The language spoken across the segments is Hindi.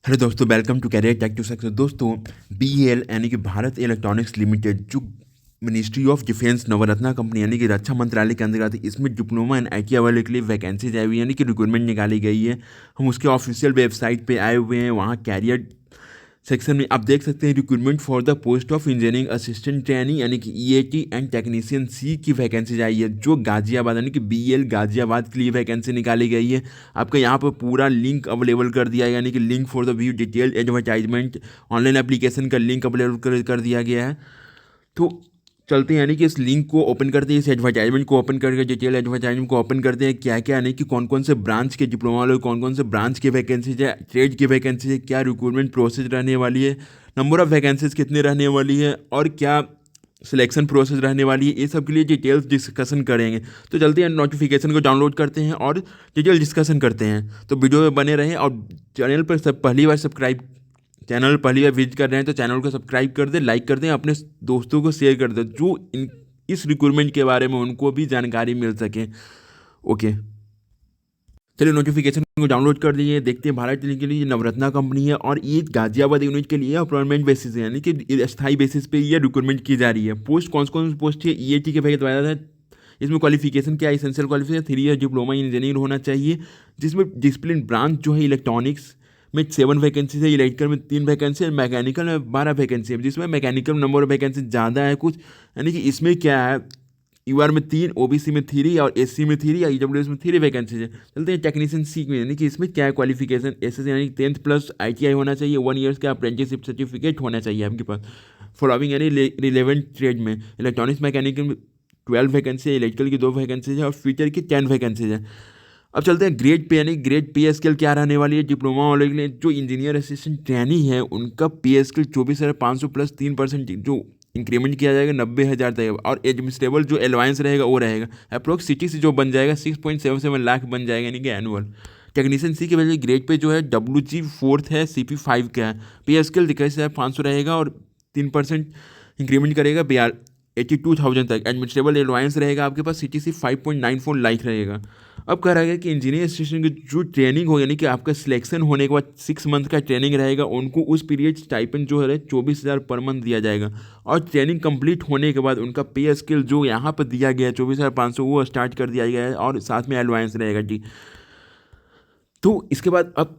हेलो दोस्तों, welcome to career tech to success. दोस्तों, बीईएल यानी कि भारत इलेक्ट्रॉनिक्स लिमिटेड जो ministry of defence Navratna company यानी कि रक्षा मंत्रालय के अंतर्गत है, इसमें डिप्लोमा एंड आईटी वाले के लिए वैकेंसीज आई हुई है, यानी कि रिक्रूटमेंट निकाली गई है। हम उसके ऑफिशियल वेबसाइट पे आए हुए हैं, वहाँ कैरियर सेक्शन में आप देख सकते हैं recruitment for the post of engineering assistant trainee यानी कि ईएटी एंड टेक्नीशियन सी की वैकेंसी आई है, जो गाजियाबाद यानी कि बीएल गाजियाबाद के लिए वैकेंसी निकाली गई है। आपका यहाँ पर पूरा लिंक अवेलेबल कर दिया है, यानी कि link for the view detail advertisement online application का लिंक अवेलेबल कर दिया गया है। तो चलते हैं, यानी कि इस लिंक को ओपन करते हैं, इस एडवर्टाइजमेंट को ओपन करके डिटेल एडवर्टाइजमेंट को ओपन करते हैं। क्या क्या यानी कि कौन कौन से ब्रांच के डिप्लोमा वाले, कौन कौन से ब्रांच की वैकेंसीज है, ट्रेड की वैकेंसी है, क्या रिक्रूटमेंट प्रोसेस रहने वाली है, नंबर ऑफ वैकेंसीज कितनी रहने वाली है और क्या सिलेक्शन प्रोसेस रहने वाली है, ये सब के लिए डिटेल्स डिस्कशन करेंगे। तो चलते हैं, नोटिफिकेशन को डाउनलोड करते हैं और डिटेल डिस्कशन करते हैं। तो वीडियो में बने रहें और चैनल पर चैनल पहली बार विजिट कर रहे हैं तो चैनल को सब्सक्राइब कर दें, लाइक कर दें, अपने दोस्तों को शेयर कर दें, जो इस रिक्रूटमेंट के बारे में उनको भी जानकारी मिल सके। ओके, चलिए नोटिफिकेशन को डाउनलोड कर लिए, देखते हैं। भारत के लिए नवरत्ना कंपनी है और ये गाजियाबाद यूनिट के लिए अपॉइंटमेंट बेसिस है, यानी कि स्थायी बेसिस पे ये रिक्रूटमेंट की जा रही है। पोस्ट कौन कौन सी पोस्ट है, ईएटी के वैकेंसी बताया था। इसमें क्वालिफिकेशन क्या है, essential qualification 3 year diploma engineer होना चाहिए, जिसमें डिसिप्लिन ब्रांच जो है इलेक्ट्रॉनिक्स में 7 वैकेंसी है, इलेक्ट्रिकल में 3 वैकेंसी है, मैकेनिकल में 12 वैकेंसी है, जिसमें मैकेनिकल नंबर ऑफ वैकेंसी ज़्यादा है कुछ। यानी कि इसमें क्या है, यूआर में 3, ओबीसी में 3 और एससी में 3 या ईडब्ल्यूएस में 3 वैकेंसीज है। चलते हैं टेक्नीशियन सी में, यानी कि इसमें क्या है क्वालिफिकेशन, एसएससी यानी 10th प्लस आईटीआई होना चाहिए, 1 ईयर्स का अप्रेंटिसशिप सर्टिफिकेट होना चाहिए आपके पास। फॉलोइंग यानी रिलेवेंट ट्रेड में इलेक्ट्रॉनिक्स मैकेनिकल में 12 वैकेंसी है, इलेक्ट्रिकल की 2 वैकेंसीज है और फ्यूचर की 10 वैकेंसीज है। अब चलते हैं ग्रेड पे, यानी ग्रेड पे स्केल क्या रहने वाली है डिप्लोमा वाले के लिए। जो इंजीनियर असिस्टेंट ट्रेनी है उनका पे स्केल 24,500 प्लस 3% जो इंक्रीमेंट किया जाएगा 90,000 तक, और एडमिनिस्ट्रेबल जो एलवांस रहेगा वो रहेगा अप्रोक्स सिटी से जो बन जाएगा 6.77 लाख बन जाएगा, यानी कि एनुअल। टेक्नीशियन सी के वजह ग्रेड पे जो है WG4 है, CP5 का है। पे स्केल 21,500 रहेगा और 3% इंक्रीमेंट करेगा 82,000 तक। एडमिनिस्ट्रेबल एलवांस रहेगा आपके पास CTC 5.94 लाख रहेगा। अब कह रहा है कि इंजीनियर असिस्टेंट की जो ट्रेनिंग हो, यानी कि आपका सिलेक्शन होने के बाद 6 मंथ का ट्रेनिंग रहेगा, उनको उस पीरियड स्टाइपेंड जो है 24,000 पर मंथ दिया जाएगा। और ट्रेनिंग कंप्लीट होने के बाद उनका पे स्केल जो यहाँ पर दिया गया है 24,500 वो स्टार्ट कर दिया गया है और साथ में एडवांस रहेगा जी। तो इसके बाद अब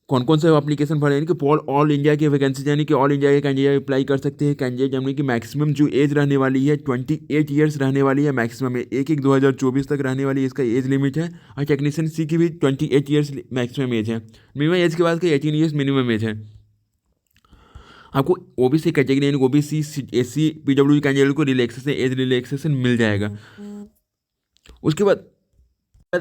कौन कौन से एप्लीकेशन भरे, यानी कि फॉर ऑल इंडिया की वैकेंसी, यानी कि ऑल इंडिया के कैंडिडेट अप्लाई कर सकते हैं। कैंडिडेट यानी कि मैक्सिमम जो एज रहने वाली है 28 ईयर्स रहने वाली है, मैक्सिमम 1/1/2024 तक रहने वाली है, इसका एज लिमिट है। और टेक्नीशियन सी की भी 28 ईयर्स मैक्सिमम एज है। मिनिमम एज के बाद का 18 ईयर्स मिनिमम एज है। आपको ओबीसी कैटेगरी यानी ओबीसी SC PW कैंडिडेट को रिलैक्सेशन एज रिलैक्सेशन मिल जाएगा। उसके बाद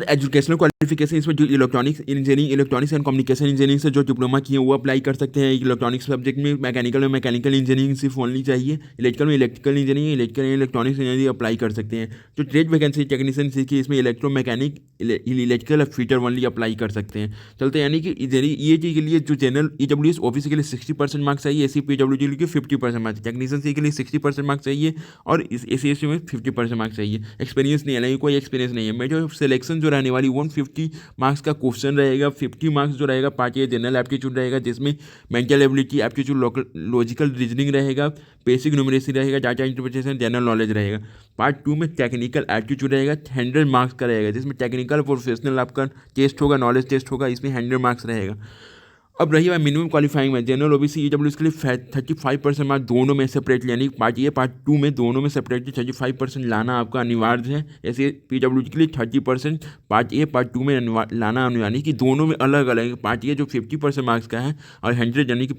एजुकेशनल क्वालिफिकेशन, इसमें जो electronics engineering, electronics and communication engineering से जो डिप्लोमा किए वो अप्लाई कर सकते हैं। इलेक्ट्रॉनिक्स सब्जेक्ट में मैकेनिकल इंजीनियरिंग सिर्फ ओनली चाहिए, इलेक्ट्रिकल में electrical engineering, electrical electronics engineering apply कर सकते हैं। जो ट्रेड वैकेंसी टेक्नीशियन सीखी, इसमें इलेक्ट्रो मैकेनिक, इलेक्ट्रिकल और फीटर ओनली अप्लाई कर सकते हैं। चलते हैं, यानी कि ये के लिए जो जनरल EWS ओबीसी के लिए 60% मार्क्स चाहिए, SC PW के लिए 50% मार्क्स, टेक्नीशियन सी के लिए 60% मार्क्स चाहिए और इस SC में 50% मार्क्स चाहिए। एक्सपीरियंस नहीं है, कोई एक्सपीरियंस नहीं है। मेजर सिलेक्शन जो रहने वाली 150 मार्क्स का क्वेश्चन रहेगा। 50 मार्क्स जो रहेगा पार्ट ए जनरल एप्टीट्यूड रहेगा, जिसमें mental ability aptitude logical reasoning रहेगा, बेसिक न्यूमरेसी रहेगा, डाटा इंटरप्रिटेशन, जनरल नॉलेज रहेगा। पार्ट 2 में टेक्निकल एप्टीट्यूड रहेगा, 100 मार्क्स का रहेगा, जिसमें टेक्निकल प्रोफेशनल आपका टेस्ट होगा, नॉलेज टेस्ट होगा, इसमें 100 मार्क्स रहेगा। अब रही बात मिनिमम क्वालिफाइंग में, जनरल ओबीसी EWS के लिए 35% मार्क्स दोनों में सेपरेटली, यानी पार्ट ए पार्ट 2 में दोनों में सेपरेटली 35% लाना आपका अनिवार्य है। ऐसे PW के लिए 30% पार्ट ए पार्ट 2 में लाना अनिवार्य, यानी कि दोनों में अलग अलग। पार्ट ए जो 50% मार्क्स का है और 100 यानी कि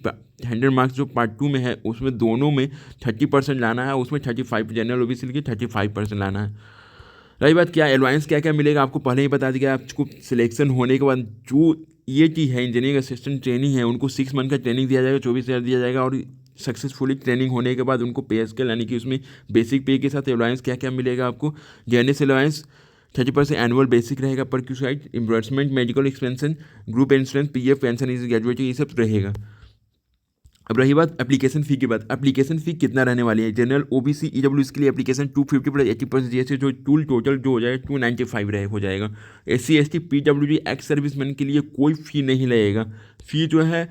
100 मार्क्स जो पार्ट 2 में है उसमें दोनों में 30% लाना है, उसमें 35 जनरल ओबीसी के लिए 35% लाना है। रही बात क्या एडवांस क्या क्या मिलेगा, आपको पहले ही बता दिया। आपको सिलेक्शन होने के बाद जो EAT है इंजीनियरिंग असिस्टेंट ट्रेनिंग है, उनको 6 मंथ का ट्रेनिंग दिया जाएगा, 24,000 दिया जाएगा। और सक्सेसफुली ट्रेनिंग होने के बाद उनको पे स्केल, यानी कि उसमें बेसिक पे के साथ एडवांस क्या क्या मिलेगा आपको। जेएनएस एडवांस 30% एनुअल बेसिक रहेगा perquisite, reimbursement, medical expansion, group insurance, PF pension, is gratuity, ये सब रहेगा। अब रही बात एप्लीकेशन फ़ी की बात, एप्लीकेशन फ़ी कितना रहने वाली है। जनरल OBC EWS के लिए एप्लीकेशन 250 प्लस 80% GST, जो टोटल जो हो जाएगा 295 हो जाएगा। SC ST PWD ex serviceman के लिए कोई फ़ी नहीं लगेगा। फ़ी जो है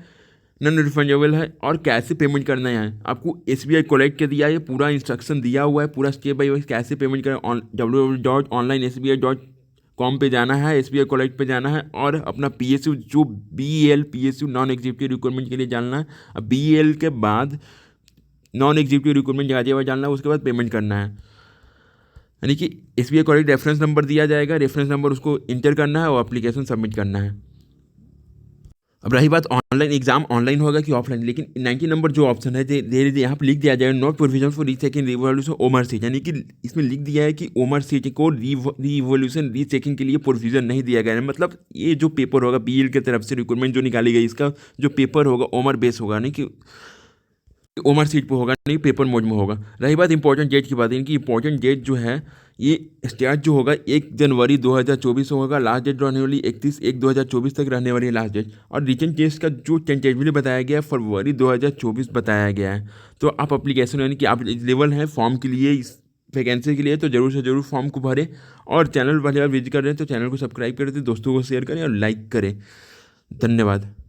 नॉन रिफंडेबल है। और कैसे पेमेंट करना है, आपको SBI कलेक्ट कर दिया है, पूरा इंस्ट्रक्शन दिया हुआ है, पूरा स्टेप बाय स्टेप कैसे पेमेंट करें। www.onlinesbi.com पे जाना है, SBI कलेक्ट पे जाना है और अपना PSU जो BEL PSU non executive requirement के लिए जानना है। अब BEL के बाद नॉन एग्जीक्यूटिव रिक्वायरमेंट जगह जानना है, उसके बाद पेमेंट करना है। यानी कि SBI कलेक्ट रेफरेंस नंबर दिया जाएगा, रेफरेंस नंबर उसको इंटर करना है और एप्लीकेशन सबमिट करना है। अब रही बात ऑनलाइन एग्जाम ऑनलाइन होगा कि ऑफलाइन, लेकिन 90 नंबर जो ऑप्शन है धीरे धीरे यहाँ पर लिख दिया जाएगा not provision for rechecking revolution Omar seat, यानी कि इसमें लिख दिया है कि ओमर सीट को रिवॉल्यूशन रीचेकिंग के लिए प्रोविजन नहीं दिया गया है। मतलब ये जो पेपर होगा BEL की तरफ से रिक्रूटमेंट जो निकाली गई, इसका जो पेपर होगा ओमर बेस होगा, नहीं कि ओमर सीट पे होगा, नहीं पेपर मोड में होगा। रही बात इंपॉर्टेंट डेट की बात, इनकी इंपॉर्टेंट डेट जो है ये स्टार्ट जो होगा 1 जनवरी 2024 होगा, लास्ट डेट रहने वाली 31/1/2024 तक रहने वाली है लास्ट डेट। और रिटन टेस्ट का जो टेंटेटिवली बताया गया है फरवरी 2024 बताया गया है। तो आप अप्लीकेशन यानी कि आप एलिजिबल हैं फॉर्म के लिए, इस वैकेंसी के लिए, तो जरूर से जरूर फॉर्म को भरें। और चैनल पहले बार विजिट कर रहे हैं तो चैनल को सब्सक्राइब करें, दोस्तों को शेयर करें और लाइक करें। धन्यवाद।